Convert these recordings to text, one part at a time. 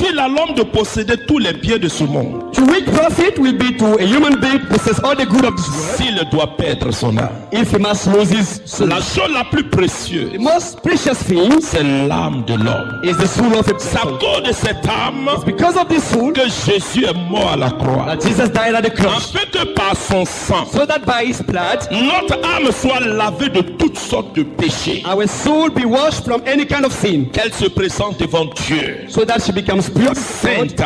utile à l'homme de posséder tous les biens de ce monde To which profit will be to a human being possess all the good of this world s'il doit perdre son âme? if he must lose his soul? La chose la plus précieuse, The most precious thing c'est l'âme de l'homme. is the soul of a C'est à person. cause de cette âme It's because of this soul que Jésus est mort à la croix. that Jesus died at the cross, Afin que par son sang, so that by his blood notre âme soit lavée de toutes sortes de péchés. our soul be washed from any kind of sin, Qu'elle se présente devant Dieu, so that she becomes pure, before God, sainte,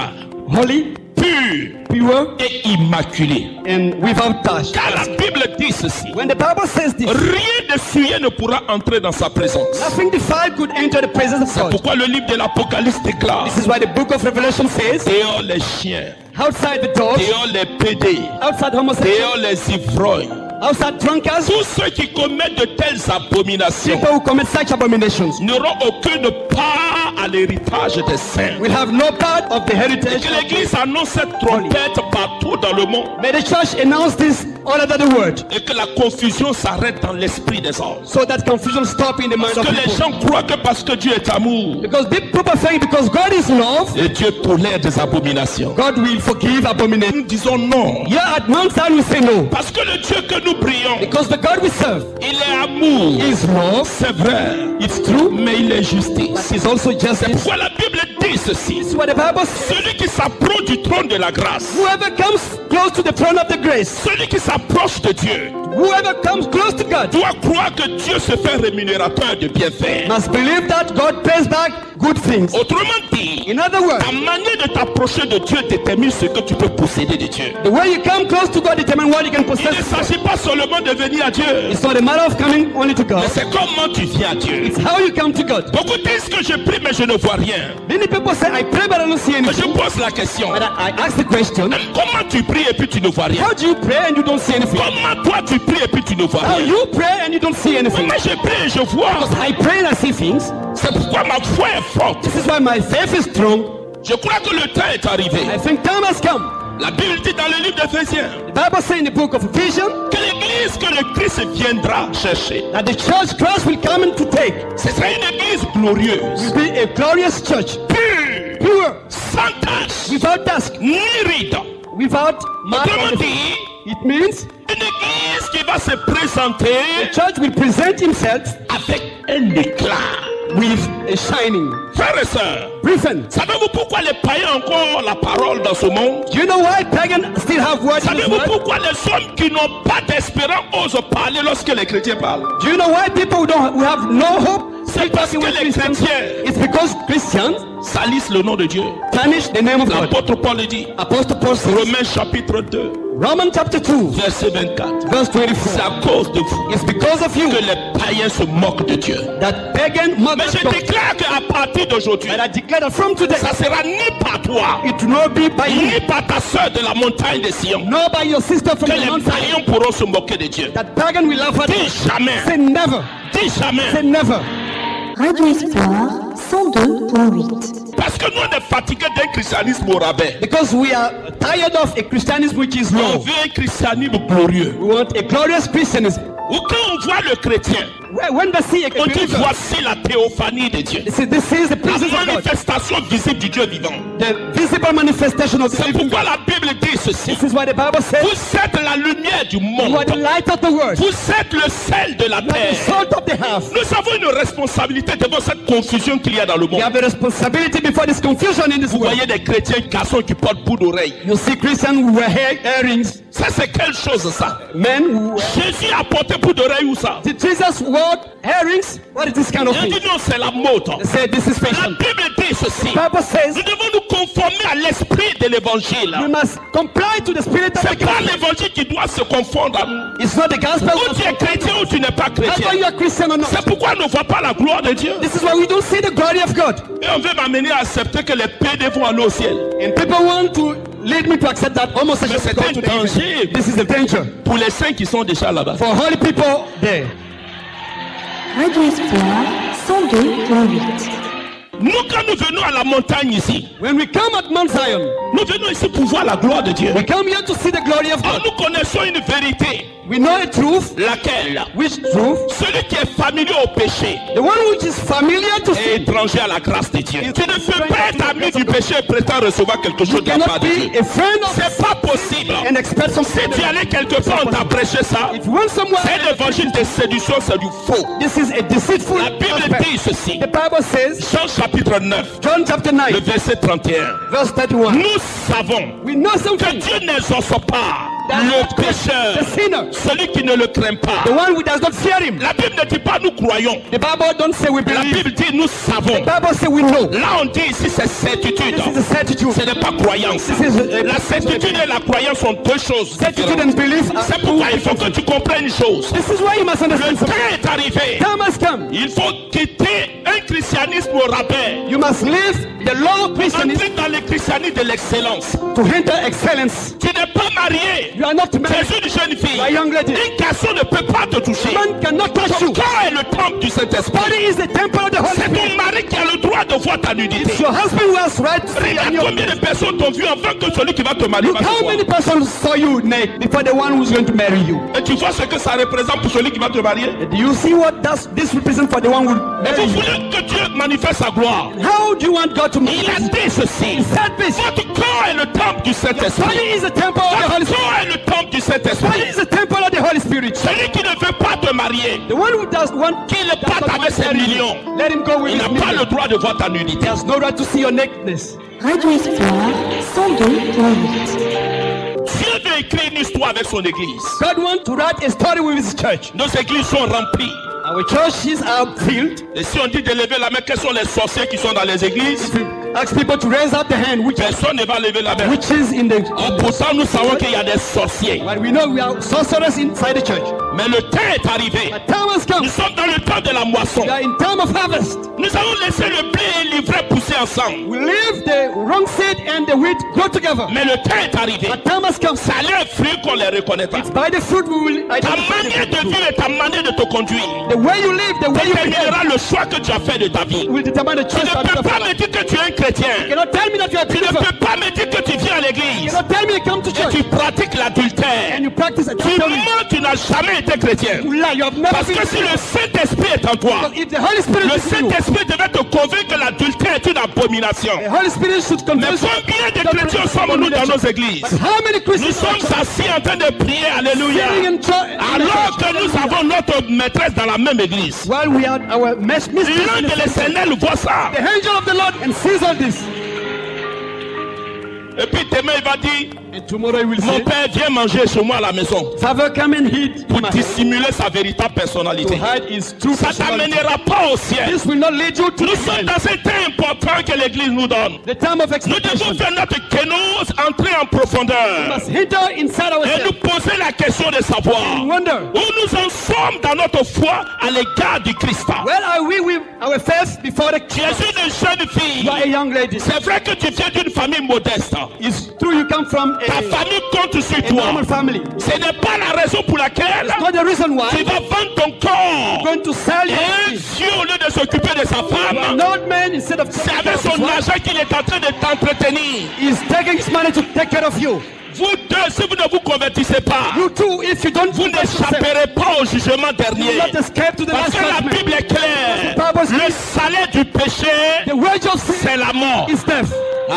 holy, pure pure, et immaculée. and without touch. Car la Bible dit ceci: When the Bible says this, rien de souillé ne pourra entrer dans sa présence. nothing defiled could enter the presence of C'est God. pourquoi le livre de l'Apocalypse déclare: This is why the book of Revelation says, dehors les chiens, outside the doors, dehors les pédés, outside homosexuals, dehors les ivrognes, outside drunkards, tous ceux qui commettent de telles abominations people who commit such abominations n'auront aucune part à l'héritage des saints. will have no part of the heritage. Que l'Église annonce cette trompette partout dans le monde May the church announce this all over the world, et que la confusion s'arrête dans l'esprit des hommes. so that confusion stop in the mind Parce of que les people. gens croient que parce que Dieu est amour, Because people think because God is love, et Dieu tolère des abominations. God will forgive abominations. Nous disons non. Yeah, at Mount Zion we say no, Parce que le Dieu que nous prions, because the God we serve il est amour. is love. C'est vrai, It's true, mais il est justice. it's also justice. Pourquoi la Bible dit ceci? This is what the Bible says. Celui qui s'approche du trône de la grâce, Whoever comes close to the throne of the grace, celui qui s'approche de Dieu, whoever comes close to God, doit croire que Dieu se fait rémunérateur de bienfaits. must believe that God pays back good things. Autrement dit, In other words, ta manière de t'approcher de Dieu détermine ce que tu peux posséder de Dieu. the way you come close to God determines what you can Il possess. ne s'agit pas seulement de venir à Dieu, It's not a matter of coming only to God. mais c'est comment tu viens à Dieu. It's how you come to God. Beaucoup disent que je prie mais je ne vois rien. Many people say, I pray but I don't see Mais je anything. pose la question, But I ask the question, comment tu pries et puis tu ne vois rien? how do you pray and you don't see anything? Comment toi tu pries et puis tu ne vois How rien? you pray and you don't see anything? Moi je prie et je vois. I pray and I see things. C'est pourquoi ma foi est forte. This is why my faith is strong. Je crois que le temps est arrivé. I think time has come. La Bible dit dans le livre d'Éphésiens The Bible says in the book of Ephesians que l'église que le Christ viendra chercher, that the church Christ will come in to take ce sera une église glorieuse, will be a glorious church, pure, pure, sans tache, without task, ni ride. without mark on Autrement the face. dit, It means une église qui va se présenter the church will present himself avec un éclat. with a shining. Frères et sœurs, Brethren, savez-vous pourquoi les païens ont encore la parole dans ce monde? do you know why pagans still have words in this Savez-vous world? pourquoi les hommes qui n'ont pas d'espérance osent parler lorsque les chrétiens parlent? Do you know why people who have no hope C'est still parce talking que with les Christians? chrétiens It's because Christians salissent le nom de Dieu. tarnish the name of God. L'apôtre Paul le dit, Apostle Paul says, Romains chapitre 2, Romans chapter 2, verset 24. verse C'est 24. à cause de vous It's because of you que les païens se moquent de Dieu. that pagan Mais mothers je God. déclare qu'à partir d'aujourd'hui, And I declare that from today, ça sera ni par toi, it will not be by you, ni par ta sœur de la montagne de Sion, nor by your sister from que the les mountain, païens pourront se moquer de Dieu. that pagan will laugh at you. Dis jamais, Say never. dis jamais. Say never. Radio Espoir 102.8. Parce que nous on est fatigués d'un christianisme au rabais. Because we are tired of a Christianism which is On low. veut un christianisme glorieux. We want a glorious Christianism. Ou quand on voit le chrétien, When they see a on dit believer, voici la théophanie de Dieu. this is the La presence of God. manifestation visible du Dieu vivant. The visible manifestation of the C'est living pourquoi God. la Bible dit ceci. This is why the Bible says, Vous êtes la lumière du you are monde. the light of the world. Vous êtes le sel de la You are the terre. salt of the earth. Nous avons une responsabilité devant cette confusion qu'il y a dans le You monde. have a responsibility before this confusion in this Vous world. voyez des chrétiens garçons qui portent bout d'oreille. You see Christians who wear earrings, Ça c'est quelle chose ça? men who wear... Jésus a porté bout d'oreille où ça? Did Jesus wore earrings? What is this kind of Il thing? dit non, c'est la mode. They say this is La fashion. Bible dit ceci. The Bible says Nous devons nous conformer à l'esprit de l'évangile. we must comply to the spirit of the C'est pas gospel. l'évangile qui doit se confondre à nous. It's not the gospel. Ou tu es chrétien ou tu n'es pas That's why chrétien. you are Christian or not. C'est pourquoi on ne voit pas la gloire de Dieu. This is why we don't see the glory of God. Et on veut m'amener à accepter que les PD vont aller au ciel. And people want to lead me to accept that homosexuals Mais c'est go un to the heaven. danger. This is the danger Pour les saints qui sont déjà là-bas. for holy people there. Radio Espoir 102.8. Nous, quand nous venons à la montagne ici, When we come at Mount Zion, nous venons ici pour voir la gloire de Dieu. we come here to see the glory of Or God. nous connaissons une vérité. We know a truth. Laquelle? Which truth? Celui qui est familier au péché The one which is familiar to est sin. étranger à la grâce de Dieu. Is Tu ne peux pas être ami stranger du péché et prétendre recevoir quelque chose You de la part cannot de Dieu. be a friend of C'est pas possible. and expect Si something. tu allais quelque part, on t'a prêché ça. If you want somewhere, C'est un évangile de séduction, c'est du faux. this is a deceitful La Bible aspect. dit ceci. The Bible says, Jean chapitre 9, John chapter le 9, verset 31. verse 31. Nous savons We know que something. Dieu n'exauce pas That le the pécheur, sinner, celui qui ne le craint the pas. one who does not fear him. La Bible ne dit pas nous croyons. The Bible don't say we La believe. Bible dit nous savons. The Bible say we know. Là on dit ici c'est certitude. This is a certitude. Ce n'est pas croyance. This is La certitude et la croyance sont deux choses Certitude différentes. and belief are C'est two pourquoi il faut different que tu comprennes une chose. things. This is why you must Le understand temps something. est arrivé. Time has come. Il faut quitter un christianisme au rabais. You must leave the law Christianism Entrer dans le christianisme de l'excellence. to enter excellence. Tu n'es pas marié. You are not Tu married. es une jeune fille. You are a young lady. Un garçon ne peut pas te toucher. Man cannot touch Ton you. corps est le temple du Body Saint-Esprit. is the temple of the Holy C'est Spirit. ton mari qui a le droit de voir ta nudité. It's your husband who has right to see Regarde your combien de personnes t'ont vu avant que celui qui va te marier Look va te how voir. many persons saw you naked before the one who's going to marry you. Et tu vois ce que ça représente pour celui qui va te marier. Do you see what this represents for the one who will Et marry vous you? voulez que Dieu manifeste sa gloire. How do you want God to Il a manifest? dit ceci. Said this. Votre corps est le temple du Body Saint-Esprit. is the temple of the Holy Votre Spirit. corps est le temple du Body Saint-Esprit. is the temple of the Holy Spirit. Celui qui ne veut pas te marier, The one who does want qu'il parte avec ses millions. let him go with Il his n'a pas le million. droit de voir ta nudité. He has no right to see your nakedness. Radio Espoir 102.8. Dieu veut écrire une histoire avec son église. God wants to write a story with his church. Nos églises sont remplies. Our churches are filled. Et si on dit de lever la main, quels sont les sorciers qui sont dans les églises? If you ask people to raise up the hand, Personne ne va lever la main. witches in the Oh, pourtant, nous savons qu'il y a des sorciers. But we know we are sorcerers inside the church. Mais le temps est arrivé. But time has come. Nous sommes dans le temps de la moisson. We are in time of harvest. Nous avons laissé le blé et l'ivraie pousser ensemble. We leave the wrong seed and the wheat grow together. Mais le temps est arrivé. But time has come. Ça a l'air fruit qu'on les reconnaîtra. By the fruit we will Ta identify manière the de fruit. vivre et ta manière de te conduire The way you live, the way you behave déterminera le choix que tu as fait de ta vie. will determine the Tu choice ne of peux your pas life. me dire que tu es un chrétien. You cannot tell me that you are a Tu ne believer. peux pas me dire que tu viens à You l'église cannot tell me you come to et church tu pratiques l'adultère. and you practice Tu adultery. mens, tu n'as jamais été chrétien. You lie. You have never Parce been que a si le Christian. Saint-Esprit est en toi, Because if the Holy Spirit le is in you, Saint-Esprit devait te convaincre que l'adultère est une abomination. the Holy Spirit should Mais convince you. combien de chrétiens sommes-nous dans nos églises? But how many Nous Christians are sommes assis en train de prier, alléluia. sitting in church Alors que nous avons notre maîtresse dans la même église. while we are our mistress in L'ange the de l'Éternel voit ça. The angel of the Lord and sees all this. Et puis demain il va dire, And tomorrow he will mon say, père vient manger chez moi à la maison. Father, come and eat. Pour dissimuler sa véritable To personnalité. hide his true Ça personality. t'amènera pas au ciel. This will not lead you to Nous the sommes end. dans un temps important que l'église nous donne. The time of Nous devons expectation. faire notre kénose, entrer en We profondeur. must enter inside Et nous ourselves. poser la question de savoir Wonder, où nous en sommes dans notre foi à l'égard du Christ. where are we with our faith before the Tu es une jeune fille. You are a young lady. C'est vrai que tu viens d'une famille modeste. It's true you come from Ta a famille compte sur normal toi. family. Ce n'est pas la raison pour laquelle Not the reason why tu vas vendre ton corps. you're going to sell Et un your Dieu, au lieu de s'occuper de sa An femme, old man, instead of c'est taking care avec of his son wife, argent qu'il est en train de t'entretenir. he's taking his money to take care of you. Vous deux, si vous ne vous convertissez pas, You too, if you don't vous convert yourself, n'échapperez pas au jugement you dernier. will not escape to the Parce last que la judgment. Bible est claire. Le salaire du péché, The wage of sin c'est la mort. is death.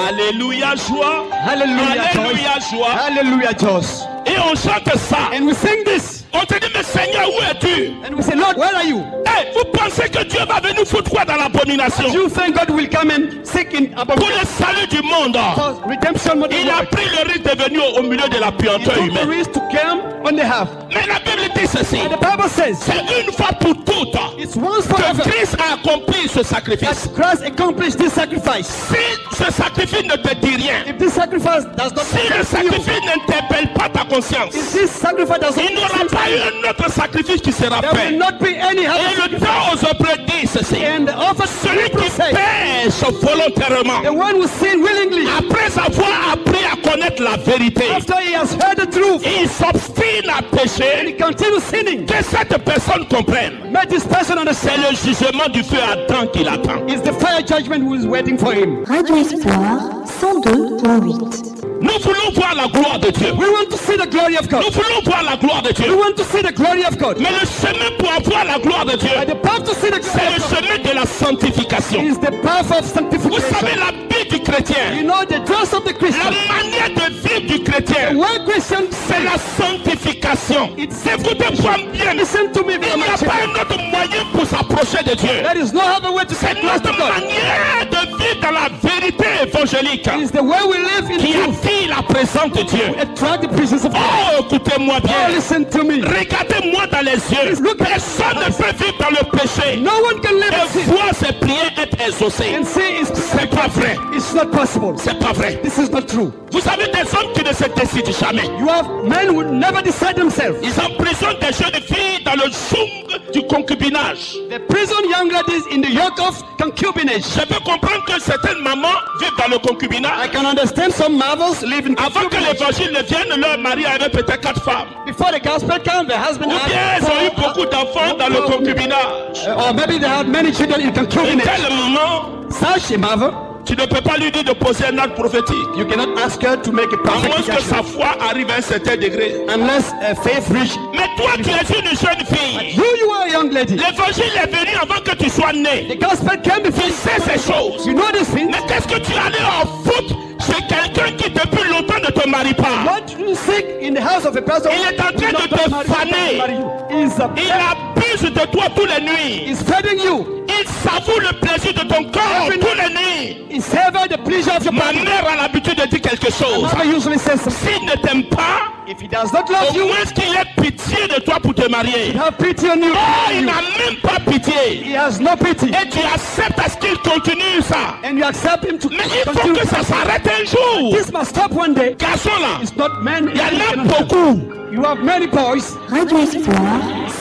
Alléluia, joie. Hallelujah, Alléluia, Joyce. joie. Hallelujah, Joyce. Et on chante ça. And we sing this. On te dit, mais Seigneur, où es-tu? And we say, Lord, where are you? Hey, vous pensez que Dieu va venir foutre quoi dans l'abomination? You think God will come and seek in Pour abomination le salut du monde, for redemption of the il a world? pris le risque de venir au milieu de la He puanteur took the humaine. risk to come on the half. Mais la Bible dit ceci. And the Bible says, C'est une fois pour toutes it's once que forever Christ a accompli ce sacrifice. that Christ accomplished this sacrifice. Si ce sacrifice ne te dit rien, If this sacrifice does not si le affect you, sacrifice n'interpelle pas ta conscience, if this sacrifice does il n'y aura not pas eu un autre sacrifice qui sera there will fait. not be any Et other le sacrifice. temps aux Hébreux dit ceci. And the offer Celui qui say, pêche volontairement, the one who sin willingly, après avoir appris à connaître la vérité, after he has heard the truth, il s'obstine à and pécher, he continues sinning, que cette personne comprenne. let this person C'est understand le jugement du feu Adam qui l'attend. it's the fire judgment who is waiting for him. Radio Espoir 102.8. Nous voulons voulons voir la gloire de Dieu. We want to see the glory of God. Nous voulons voir la gloire de We Dieu. want to see the glory of God. Mais le chemin pour avoir la gloire de Dieu, But the path to see the c'est glory le of God chemin de la sanctification. is the path of Vous sanctification. savez, la vie du chrétien, You know the dress of the la Christian. manière de vivre du chrétien, Why Christians c'est la sanctification. Écoutez-moi bien. listen to me, Il n'y a pas un autre moyen pour s'approcher de Dieu. There is no other way to C'est get close to notre God. manière de vivre dans la vérité évangélique It is the way we live in qui truth. attire la présence de Dieu. Attract the presence of God. Oh, écoutez-moi Oh, bien. listen to me. Regardez-moi dans les yeux. Look at Personne ne peut vivre dans le péché No one can live in et sin voir ses prières être exaucées. and say C'est pas vrai. it's not possible. C'est pas vrai. This is not true. Vous avez des hommes qui ne se décident jamais. You have men who never decide themselves. Ils emprisonnent des jeunes filles dans le joug du concubinage. They prison young ladies in the yoke of concubinage. Je peux comprendre que certaines mamans vivent dans le I concubinage. can understand some marvels live in Avant que concubinage. l'évangile ne vienne, leur mari avait peut-être 4 femmes. Before the gospel came, the husband Ou bien had ils ont eu beaucoup d'enfants dans le concubinage. or maybe they had many children in Et concubinage. telle maman, Such a mother, tu ne peux pas lui dire de poser un acte prophétique. you cannot ask her to make a À moins que prophetic sa action foi arrive à un certain degré. unless faith reach. Mais toi, tu es une jeune fille. You are a young lady. L'évangile est venu avant que tu sois né. The gospel came before Tu sais ces choses. you know these things. Mais qu'est-ce que tu allais en foutre chez quelqu'un qui depuis longtemps ne te marie pas? What do you seek in the house of a person? Il est en train de te faner. Il abuse de toi tous les nuits. Is fed you. Il savoure le plaisir de ton corps tous les nuits. Is savor the pleasure of your Ma body. mère a l'habitude de dire quelque chose. Mother usually says something. S'il ne t'aime pas, If he does not love au you, moins qu'il ait pitié de toi pour te marier. have pity on you. Oh, il n'a même pas pitié. He has no pity. Et tu acceptes à ce qu'il continue ça. And you accept him to Mais il faut continue. que ça s'arrête un jour. This must stop one day. Garçon là, It's not men. il y en a beaucoup. You have many boys. Radio Espoir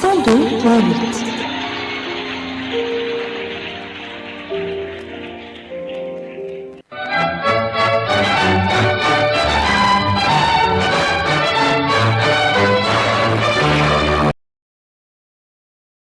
102.8.